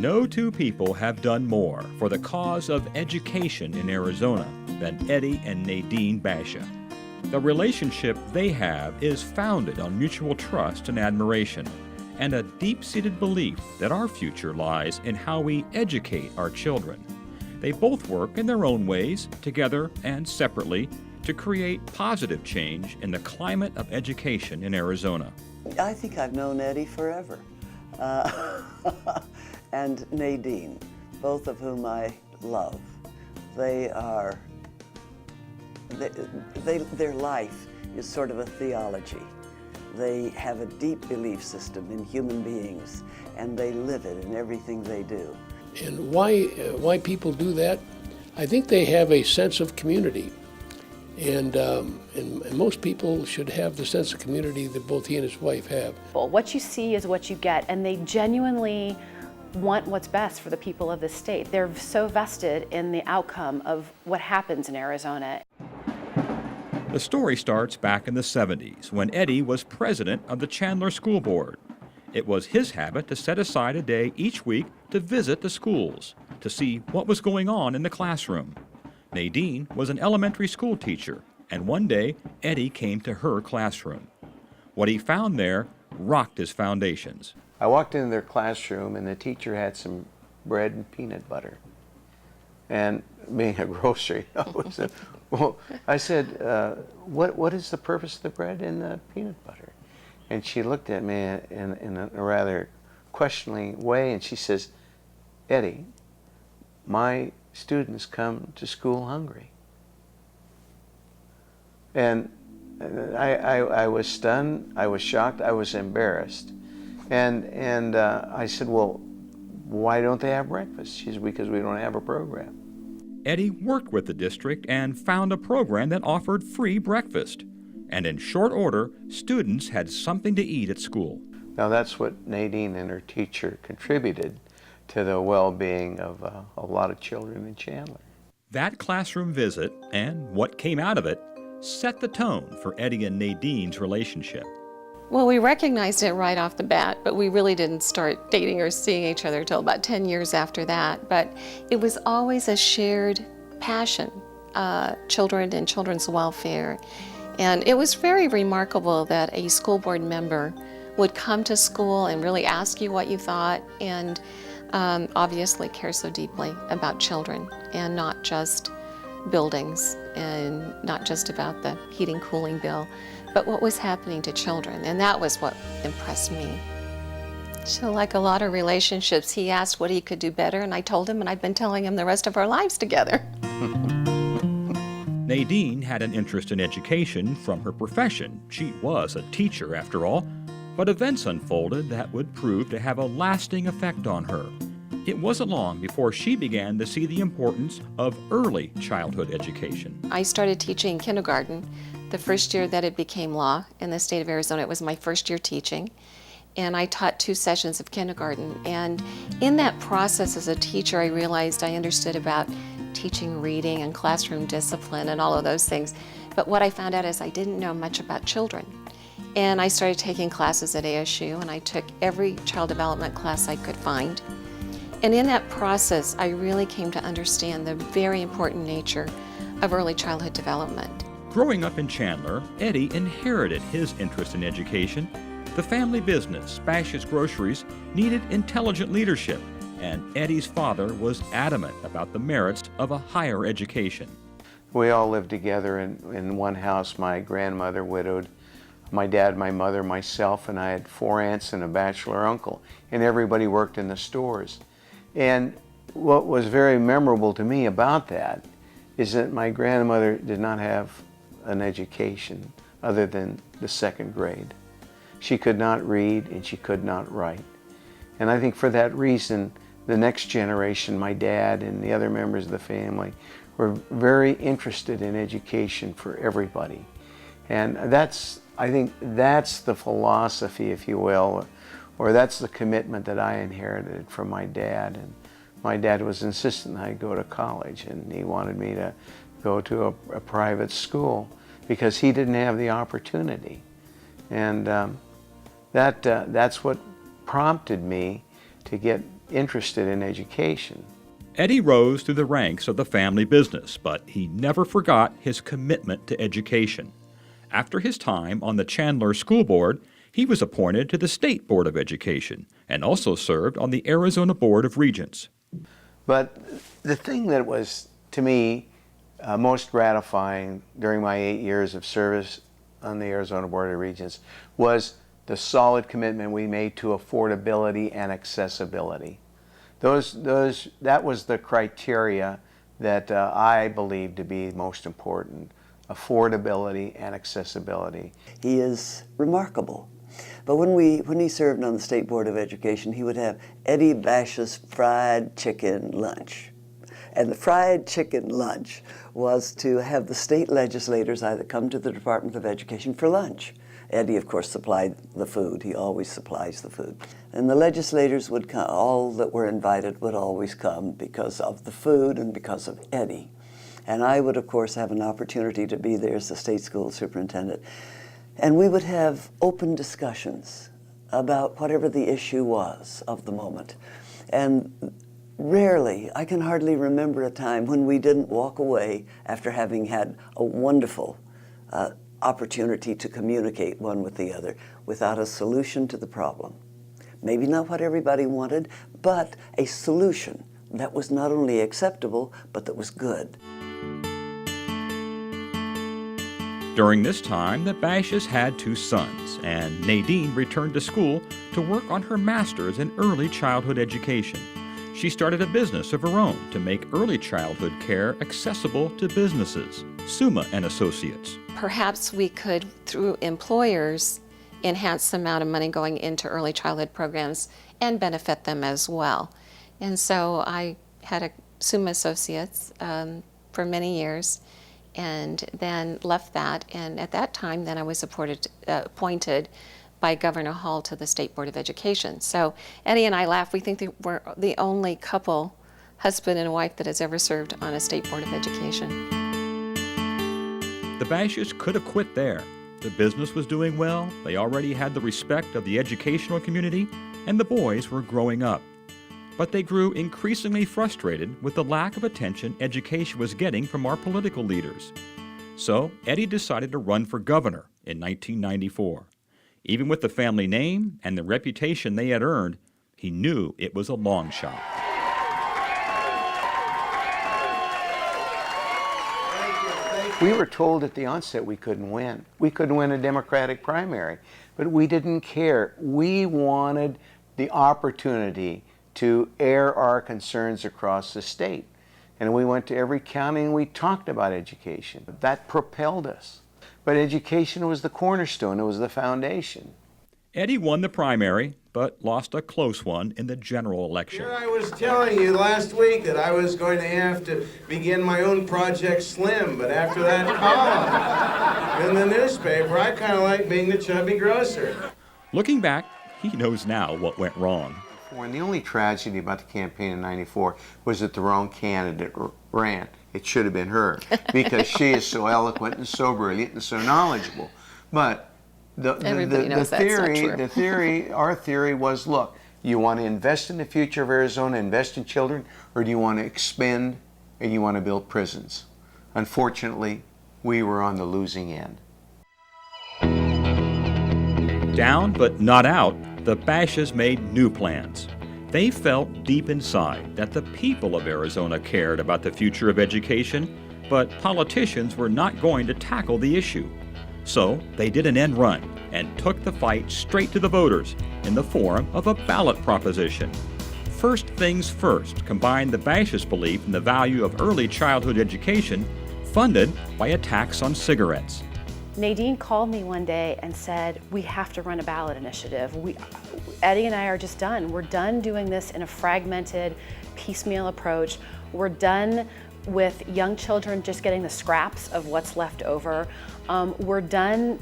No two people have done more for the cause of education in Arizona than Eddie and Nadine Basha. The relationship they have is founded on mutual trust and admiration, and a deep-seated belief that our future lies in how we educate our children. They both work in their own ways, together and separately, to create positive change in the climate of education in Arizona. I think I've known Eddie forever. And Nadine, both of whom I love. Their life is sort of a theology. They have a deep belief system in human beings, and they live it in everything they do. And why people do that? I think they have a sense of community. And most people should have the sense of community that both he and his wife have. What you see is what you get, and they genuinely want what's best for the people of the state. They're so vested in the outcome of what happens in Arizona. The story starts back in the 70s when Eddie was president of the Chandler School Board. It was his habit to set aside a day each week to visit the schools, to see what was going on in the classroom. Nadine was an elementary school teacher, and one day Eddie came to her classroom. What he found there rocked his foundations. I walked into their classroom and the teacher had some bread and peanut butter. And being a grocer, I said, what is the purpose of the bread and the peanut butter? And she looked at me in a rather questioning way, and she says, Eddie, my students come to school hungry. And I was stunned, I was shocked, I was embarrassed. And I said, well, why don't they have breakfast? She said, because we don't have a program. Eddie worked with the district and found a program that offered free breakfast. And in short order, students had something to eat at school. Now that's what Nadine and her teacher contributed to the well-being of a lot of children in Chandler. That classroom visit, and what came out of it, set the tone for Eddie and Nadine's relationship. Well, we recognized it right off the bat, but we really didn't start dating or seeing each other until about 10 years after that. But it was always a shared passion, children and children's welfare. And it was very remarkable that a school board member would come to school and really ask you what you thought, and obviously care so deeply about children and not just buildings and not just about the heating cooling bill, but what was happening to children. And that was what impressed me. So like a lot of relationships, he asked what he could do better, and I told him, and I've been telling him the rest of our lives together. Nadine had an interest in education from her profession. She was a teacher, after all. But events unfolded that would prove to have a lasting effect on her. It wasn't long before she began to see the importance of early childhood education. I started teaching kindergarten the first year that it became law in the state of Arizona. It was my first year teaching, and I taught 2 sessions of kindergarten. And in that process as a teacher, I realized I understood about teaching reading and classroom discipline and all of those things. But what I found out is I didn't know much about children. And I started taking classes at ASU, and I took every child development class I could find. And in that process, I really came to understand the very important nature of early childhood development. Growing up in Chandler, Eddie inherited his interest in education. The family business, Bashas Groceries, needed intelligent leadership, and Eddie's father was adamant about the merits of a higher education. We all lived together in one house. My grandmother widowed, my dad, my mother, myself, and I had 4 aunts and a bachelor uncle, and everybody worked in the stores. And what was very memorable to me about that is that my grandmother did not have an education other than the 2nd grade. She could not read and she could not write. And I think for that reason, the next generation, my dad and the other members of the family, were very interested in education for everybody. And I think that's the philosophy, if you will, or that's the commitment that I inherited from my dad. And my dad was insistent I go to college, and he wanted me to go to a private school because he didn't have the opportunity. And that's what prompted me to get interested in education. Eddie rose through the ranks of the family business, but he never forgot his commitment to education. After his time on the Chandler School Board, he was appointed to the State Board of Education and also served on the Arizona Board of Regents. But the thing that was, to me, most gratifying during my 8 years of service on the Arizona Board of Regents was the solid commitment we made to affordability and accessibility. That was the criteria that I believe to be most important: affordability and accessibility. He is remarkable. But when he served on the State Board of Education, he would have Eddie Basha's fried chicken lunch. And the fried chicken lunch was to have the state legislators either come to the Department of Education for lunch. Eddie, of course, supplied the food. He always supplies the food. And the legislators would come, all that were invited would always come because of the food and because of Eddie. And I would, of course, have an opportunity to be there as the state school superintendent. And we would have open discussions about whatever the issue was of the moment. And rarely, I can hardly remember a time when we didn't walk away after having had a wonderful opportunity to communicate one with the other without a solution to the problem. Maybe not what everybody wanted, but a solution that was not only acceptable, but that was good. During this time, the Bashas had 2 sons, and Nadine returned to school to work on her master's in early childhood education. She started a business of her own to make early childhood care accessible to businesses, Summa and Associates. Perhaps we could, through employers, enhance the amount of money going into early childhood programs and benefit them as well. And so I had a Summa Associates for many years, and then left that. And at that time, then I was appointed by Governor Hall to the State Board of Education. So Eddie and I laugh. We think that we're the only couple, husband and wife, that has ever served on a State Board of Education. The Bashas could have quit there. The business was doing well, they already had the respect of the educational community, and the boys were growing up. But they grew increasingly frustrated with the lack of attention education was getting from our political leaders. So Eddie decided to run for governor in 1994. Even with the family name and the reputation they had earned, he knew it was a long shot. We were told at the onset we couldn't win. We couldn't win a Democratic primary, but we didn't care. We wanted the opportunity to air our concerns across the state. And we went to every county and we talked about education. That propelled us. But education was the cornerstone, it was the foundation. Eddie won the primary, but lost a close one in the general election. Here I was telling you last week that I was going to have to begin my own Project Slim, but after that column in the newspaper, I kind of like being the chubby grocer. Looking back, he knows now what went wrong. And the only tragedy about the campaign in '94 was that the wrong candidate ran. It should have been her, because she is so eloquent and so brilliant and so knowledgeable. But our theory was, look, you want to invest in the future of Arizona, invest in children, or do you want to expend and you want to build prisons? Unfortunately, we were on the losing end. Down but not out, the Bashas made new plans. They felt deep inside that the people of Arizona cared about the future of education, but politicians were not going to tackle the issue. So they did an end run and took the fight straight to the voters in the form of a ballot proposition. First Things First combined the Bashas' belief in the value of early childhood education, funded by a tax on cigarettes. Nadine called me one day and said, we have to run a ballot initiative. Eddie and I are just done. We're done doing this in a fragmented, piecemeal approach. We're done with young children just getting the scraps of what's left over. We're done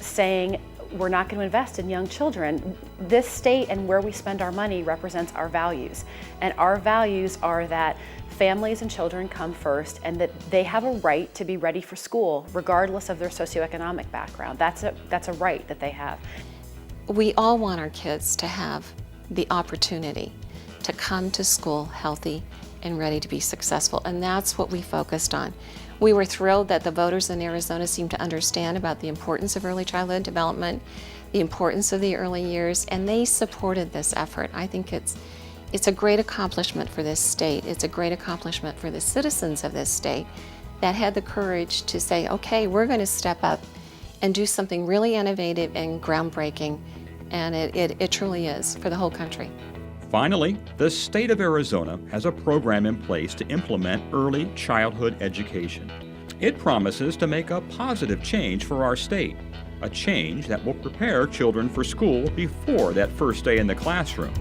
saying we're not going to invest in young children. This state and where we spend our money represents our values. And our values are that families and children come first and that they have a right to be ready for school regardless of their socioeconomic background. That's a right that they have. We all want our kids to have the opportunity to come to school healthy and ready to be successful. And that's what we focused on. We were thrilled that the voters in Arizona seemed to understand about the importance of early childhood development, the importance of the early years, and they supported this effort. I think it's a great accomplishment for this state. It's a great accomplishment for the citizens of this state that had the courage to say, okay, we're going to step up and do something really innovative and groundbreaking, and it truly is for the whole country. Finally, the state of Arizona has a program in place to implement early childhood education. It promises to make a positive change for our state, a change that will prepare children for school before that first day in the classroom.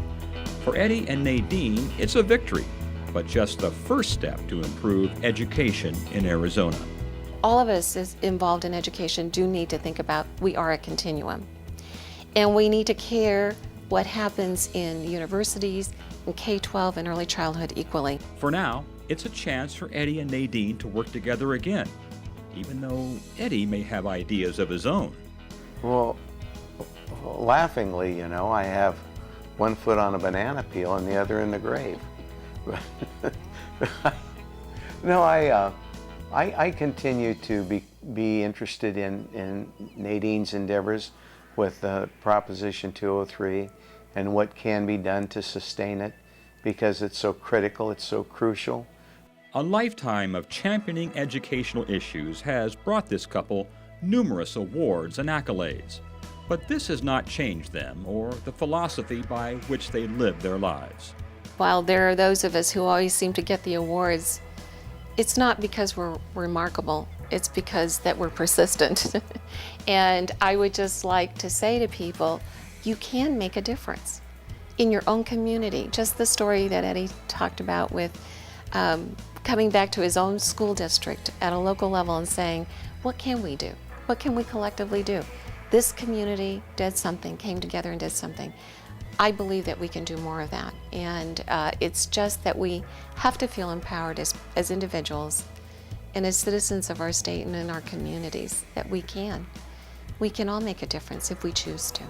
For Eddie and Nadine, it's a victory, but just the first step to improve education in Arizona. All of us involved in education do need to think about we are a continuum, and we need to care what happens in universities, in K-12 and early childhood equally. For now, it's a chance for Eddie and Nadine to work together again, even though Eddie may have ideas of his own. Well, laughingly, you know, I have one foot on a banana peel and the other in the grave. No, I continue to be interested in Nadine's endeavors with Proposition 203 and what can be done to sustain it, because it's so critical, it's so crucial. A lifetime of championing educational issues has brought this couple numerous awards and accolades. But this has not changed them or the philosophy by which they live their lives. While there are those of us who always seem to get the awards, it's not because we're remarkable, it's because that we're persistent. And I would just like to say to people, you can make a difference in your own community. Just the story that Eddie talked about with coming back to his own school district at a local level and saying, what can we do? What can we collectively do? This community did something, came together and did something. I believe that we can do more of that. And it's just that we have to feel empowered as individuals and as citizens of our state and in our communities that we can. We can all make a difference if we choose to.